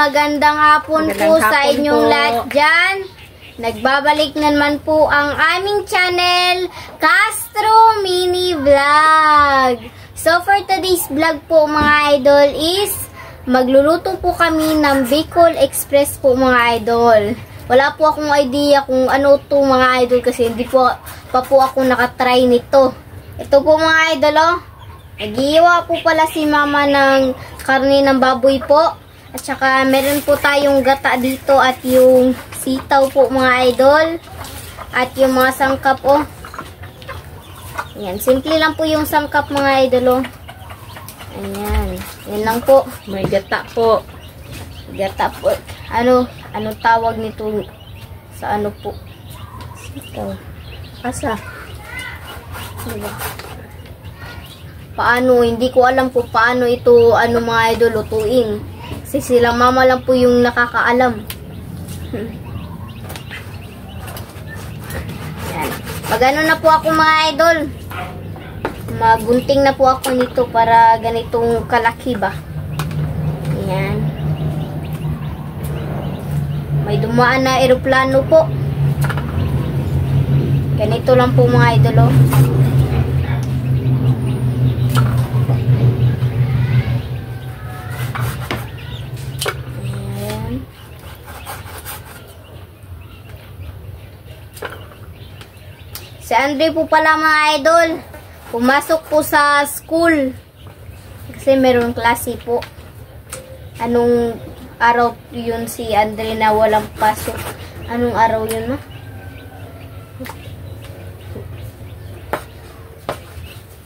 magandang hapon po sa inyong lahat dyan. Nagbabalik na naman po ang aming channel, Castro Mini Vlog. So for today's vlog po mga idol is, magluluto po kami ng Bicol Express po mga idol. Wala po akong idea kung ano to mga idol kasi hindi po pa po ako nakatry nito. Ito po mga idol oh. Nag-iiwa po pala si mama ng karne ng baboy po. At saka meron po tayong gata dito at yung sitaw po mga idol. At yung mga sangkap oh. Ayan, simple lang po yung sangkap mga idol oh. Ayan, yan lang po. May gata po. Gata po. Ano tawag nito sa ano po? Sitaw. Asa? Diba? Paano, hindi ko alam po paano ito, mga idol, lutuin. Kasi sila mama lang po yung nakakaalam. Yan. Pag na po ako mga idol, magunting na po ako nito para ganitong kalaki ba. Yan. May dumaan na eroplano po. Ganito lang po mga idol oh. Si Andre po pala mga idol, pumasok po sa school kasi meron klase po. Anong araw yun si Andre na walang pasok? Anong araw yun ma?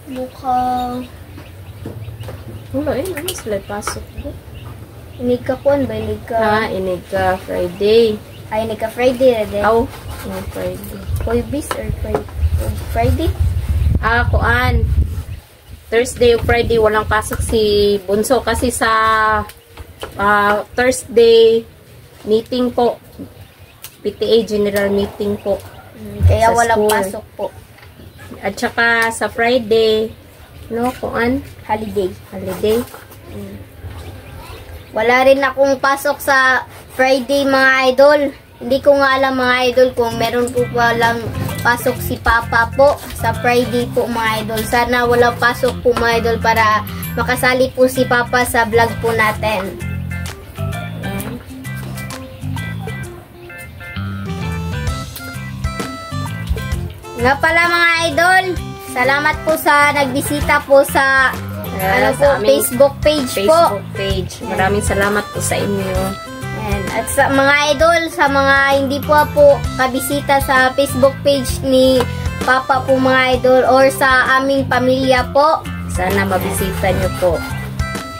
Mukhang wala ano sila pasok po. Inig ka kuan ba? Inig ka Friday. Ay, inig ka Friday rin. Aw, Friday. Huwebes or Friday? Kuan. Thursday o Friday walang pasok si Bunso kasi sa Thursday meeting po. PTA General Meeting po. Kaya walang pasok po. At saka sa Friday, kuan? Holiday. Wala rin akong pasok sa Friday mga idol. Hindi ko nga alam mga idol kung meron po palang pasok si Papa po sa Friday po mga idol. Sana wala pasok po mga idol para makasali po si Papa sa vlog po natin. Nga pala mga idol, salamat po sa nagbisita po sa Facebook page po. Maraming salamat po sa inyo. At sa mga idol, sa mga hindi po kabisita sa Facebook page ni Papa po mga idol or sa aming pamilya po, sana mabisita nyo po.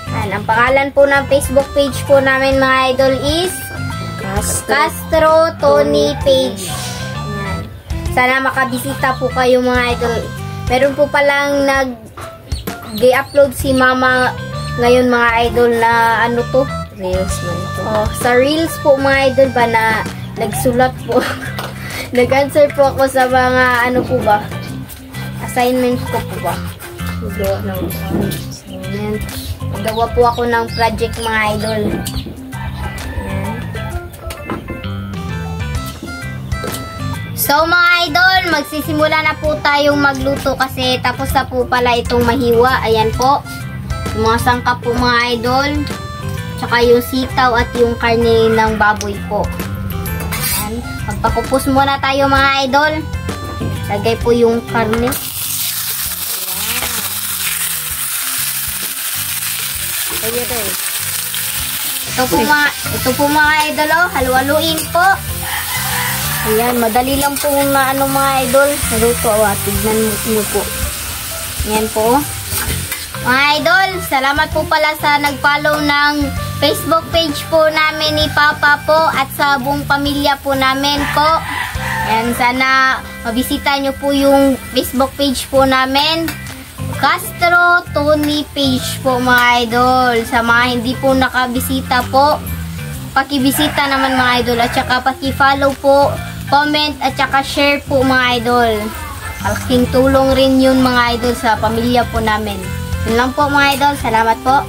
Ang pangalan po ng Facebook page po namin mga idol is Castro Tony Page. Sana makabisita po kayo mga idol. Meron po palang nag-upload si mama ngayon mga idol na Reels man ito. Sa Reels po mga idol ba na nagsulat po. Nag-answer po ako sa mga assignment ko po ba. Magawa ng assignment. Nagawa po ako ng project mga idol. So mga idol, magsisimula na po tayong magluto kasi tapos na po pala itong mahiwa. Ayan po. Yung mga sangkap po mga idol. Tsaka yung sitaw at yung karne ng baboy po. Ayan. Magpakupos muna tayo mga idol. Lagay po yung karne. Ayan. Ito po mga idol oh. Halu-haluin po. Ayan, madali lang po na mga idol. Naluto tignan mo po. Ayan po. Mga idol, salamat po pala sa nag-follow ng Facebook page po namin ni Papa po at sa buong pamilya po namin po. Ayan, sana mabisita nyo po yung Facebook page po namin. Castro Tony Page po mga idol. Sa mga hindi po nakabisita po, pakibisita naman mga idol. At saka paki-follow po, comment at saka share po mga idol. Malaking tulong rin yun mga idol sa pamilya po namin. Yun lang po mga idol. Salamat po.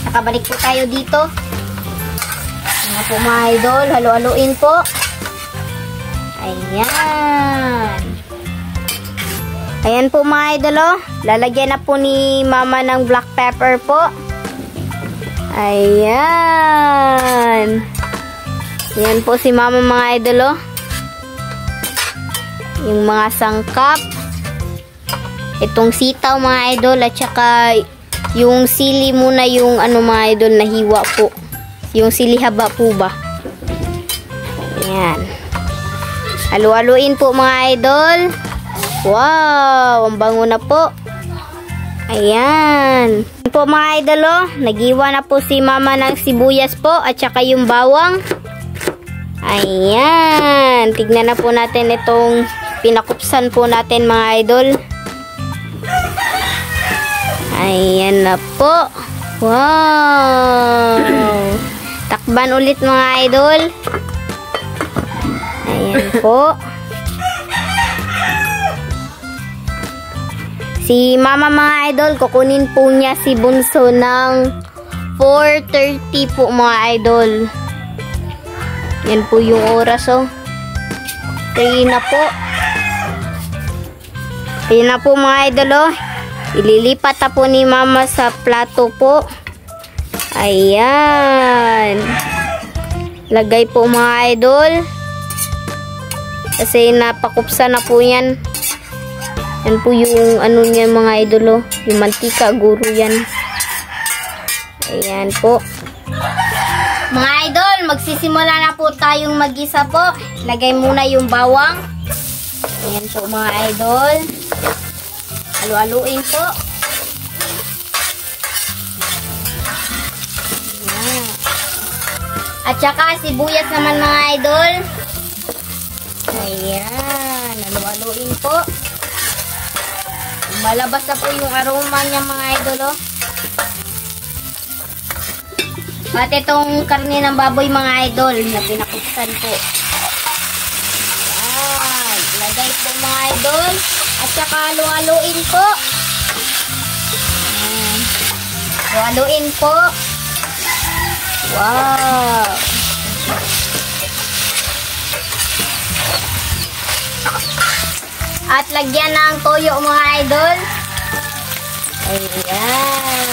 Nakabalik po tayo dito. Yan po mga idol, halo-haloin po. Ayan. Ayan po mga idol, oh. Lalagyan na po ni mama ng black pepper po. Ayan. Ayan po si mama mga idol, oh. Yung mga sangkap. Itong sitaw mga idol at saka yung sili muna yung ano mga idol na hiwa po. Yung sili haba po ba? Ayan. Halu-haluin po mga idol. Wow! Ang bango na po. Ayan. Ayan po mga idol, oh. Nagiwa na po si mama ng sibuyas po at saka yung bawang. Ayan. Tignan na po natin itong pinakupsan po natin mga idol. Ayan na po. Wow! Takban ulit mga idol. Ayan po. Si mama mga idol, kukunin po niya si Bunso ng 4:30 po mga idol. Yan po yung oras, oh. 3 na po. Ayan na po mga idol, oh. Ililipat na po ni mama sa plato po. Ayan. Lagay po mga idol. Kasi napakupsa na po yan. Yan po yung ano niya mga idol, oh. Yung mantika, guro yan. Ayan po. Mga idol, magsisimula na po tayong mag-isa po. Lagay muna yung bawang. Ayan po mga idol. Halu-haluin po. Ayan. At saka sibuyas naman mga idol. Ayan. Halu-haluin po. Malabas na po yung aroma niya mga idol, oh. At itong karne ng baboy mga idol na pinakuksan po. Ayan. Lagay po mga idol. At saka halu-haluin po. Ayan. Halu-haluin po. Wow. At lagyan ng toyo mga idol. Ayan.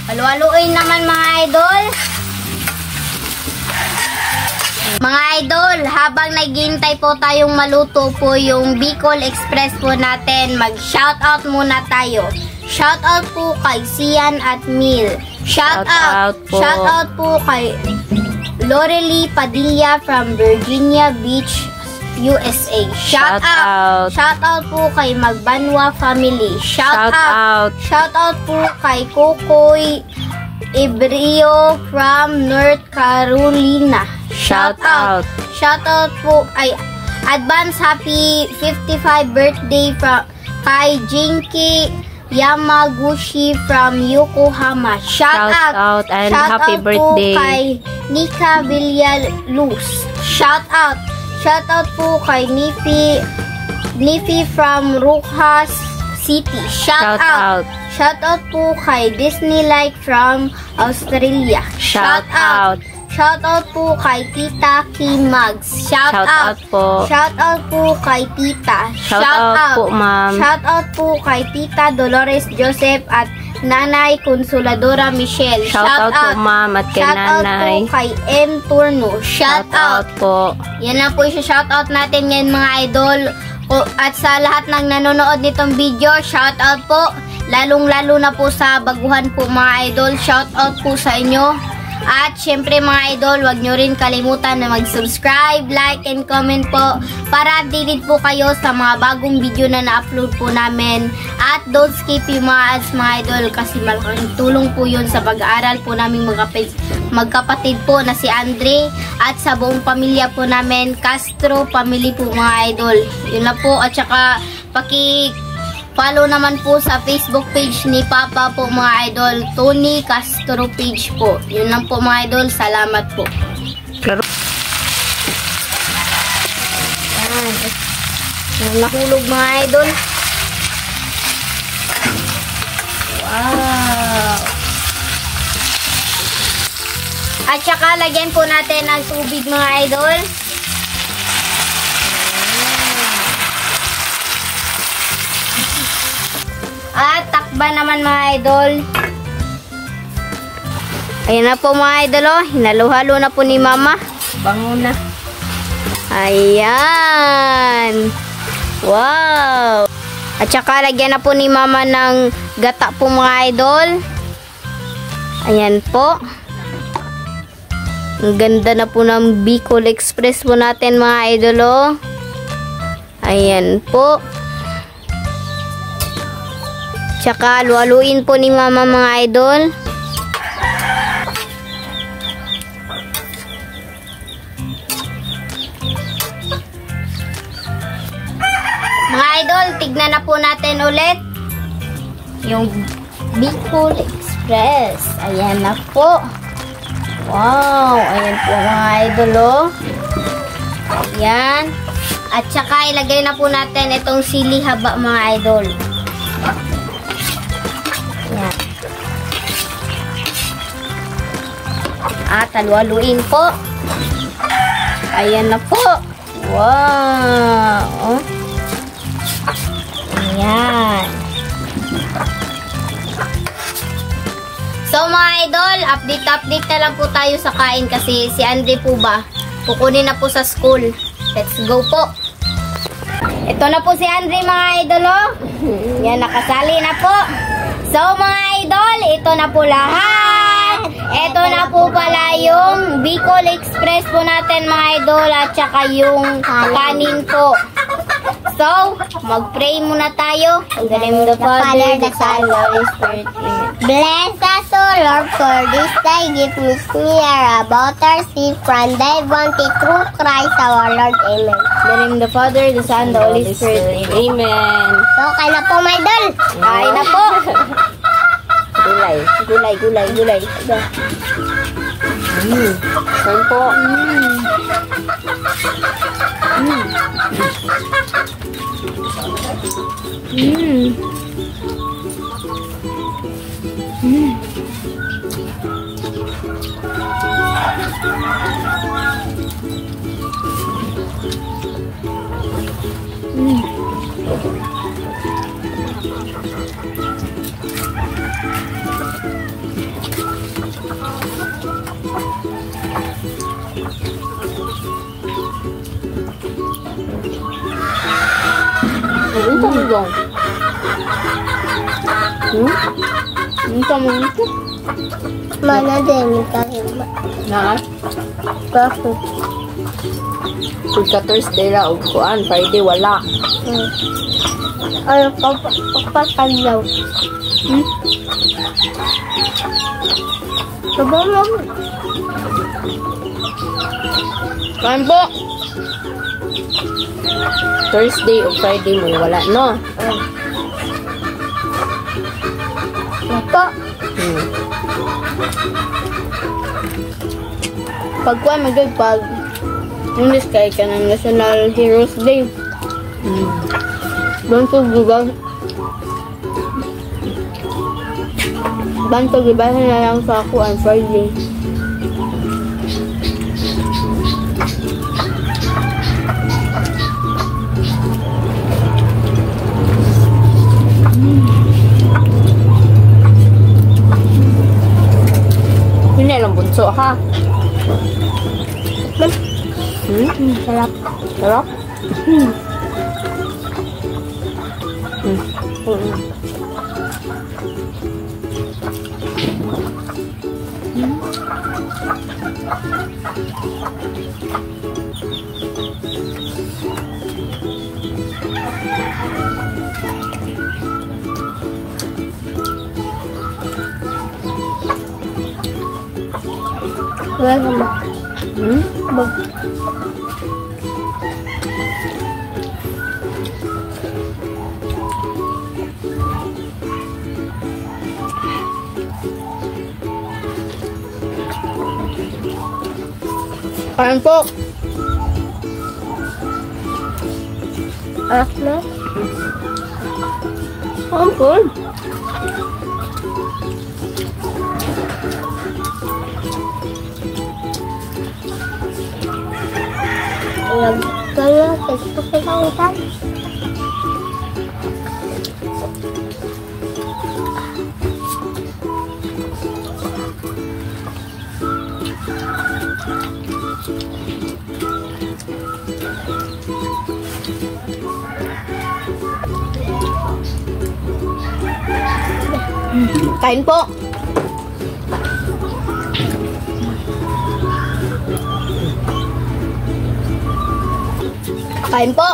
Halu-haluin naman mga idol. Mga idol, habang naghihintay po tayong maluto po yung Bicol Express po natin, mag-shoutout muna tayo. Shoutout po kay Sian at Mil. Shoutout po kay Lorely Padilla from Virginia Beach, USA. Shoutout. Shoutout po kay Magbanwa family. Shoutout po kay Kokoy Ibrio from North Carolina. Shoutout po ay advance happy 55 birthday kay Jinky Yamaguchi from Yokohama. Shoutout and happy birthday po kay Nika Villaluz. Shoutout po kay Nifi from Rojas City. Shoutout po kay Disney Like from Australia. Shoutout po kay Tita Kim Mags. Shoutout po kay Tita. Shoutout po ma'am. Shoutout po kay Tita Dolores Joseph at Nanay Consoladora Michelle. Shoutout po ma'am at kay Nanay. Shoutout po kay M. Turno. Shoutout po. Yan lang po yung shoutout natin ngayon mga idol. At sa lahat ng nanonood nitong video, shoutout po. Lalong-lalo na po sa baguhan po mga idol. Shoutout po sa inyo. At syempre mga idol, wag nyo rin kalimutan na mag-subscribe, like, and comment po para updated po kayo sa mga bagong video na na-upload po namin. At don't skip yung mga ads mga idol kasi malaking tulong po yun sa pag-aaral po namin magkapatid po na si Andre at sa buong pamilya po namin, Castro family po mga idol. Yun na po at saka follow naman po sa Facebook page ni Papa po mga idol, Tony Castro page po. Yun lang po mga idol, salamat po. Ayan, nahulog mga idol. Wow! At saka lagyan po natin ng tubig mga idol. At takban naman mga idol. Ayan na po mga idol, oh. Hinalo-halo na po ni mama. Bango na. Ayan. Wow. At saka lagyan na po ni mama ng gata po mga idol. Ayan po. Ang ganda na po ng Bicol Express po natin mga idol, oh. Ayan po. Tsaka luwaluin po ni mama mga idol. Mga idol, tignan na po natin ulit yung Bicol Express. Ayan na po. Wow, ayan po mga idol, oh. Ayan. At saka ilagay na po natin itong sili haba mga idol. Ayan. At halu-haluin po. Ayan na po. Wow. Ayan. So mga idol, update na lang po tayo sa kain kasi si Andre po ba, kukunin na po sa school. Let's go po. Ito na po si Andre mga idol, oh. Yan, nakasali na po. So mga idol, ito na po lahat. Ito na po pala yung Bicol Express po natin mga idol at saka yung kanin po. So, mag-pray muna tayo. In the name of the Father, the Son, and the Holy Spirit. Bless us, O Lord, for this thy gift which we are about our sin from thy bounty through Christ our Lord. Amen. In the name of the Father, the Son, and the Holy Spirit. Amen. So, kain na po, my idol. Kain na po. Gulay. Gulay. Kain po. Ano dong? Mana din kahit Na? bakit? Pagka Thursday la o kuan, Friday wala. Ano papataglaw? Sabang Kain po. Thursday o Friday mo wala, no? Ito. Pagkuhan magag pag English kay ka ng National Heroes Day. Banto giba. Banto giba na lang sa ako on Friday. Hindi lang bunso, ha? Sarap. Sarap? Wala ka ba? Bag. Kain po. Anak na? Ampun. Nagkala, Facebook na kawitan. Kain po. Kain po.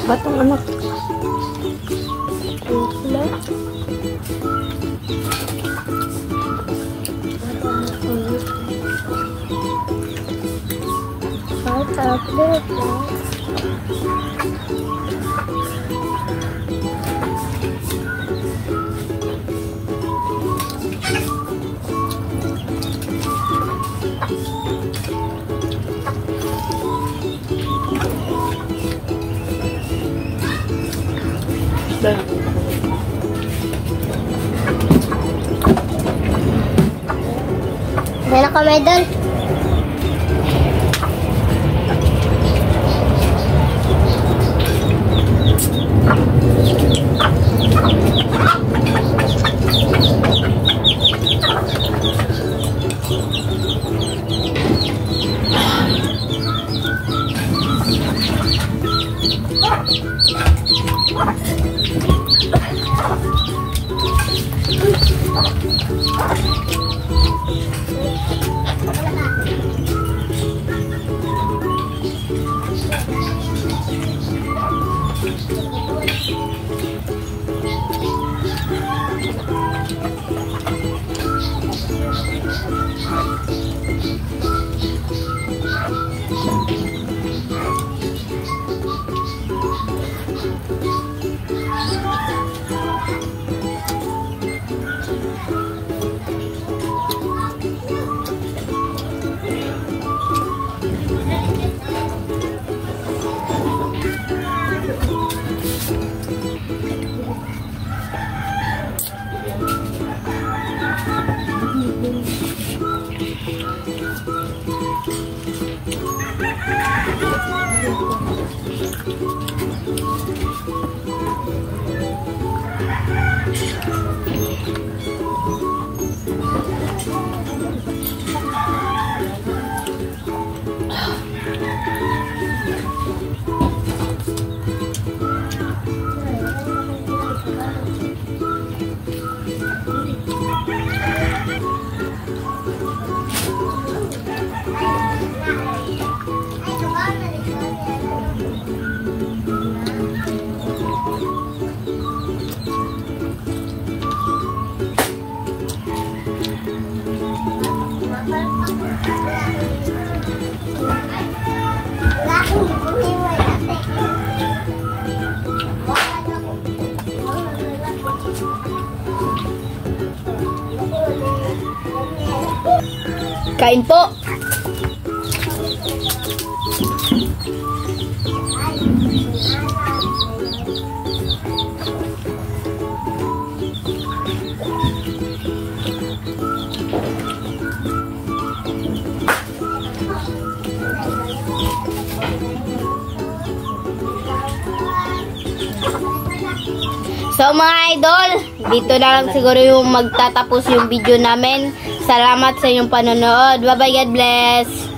Batong anak. May nakamedal. Kain po. So mga idol, dito na lang siguro yung magtatapos yung video namin. Salamat sa inyong panonood. Bye bye, God bless.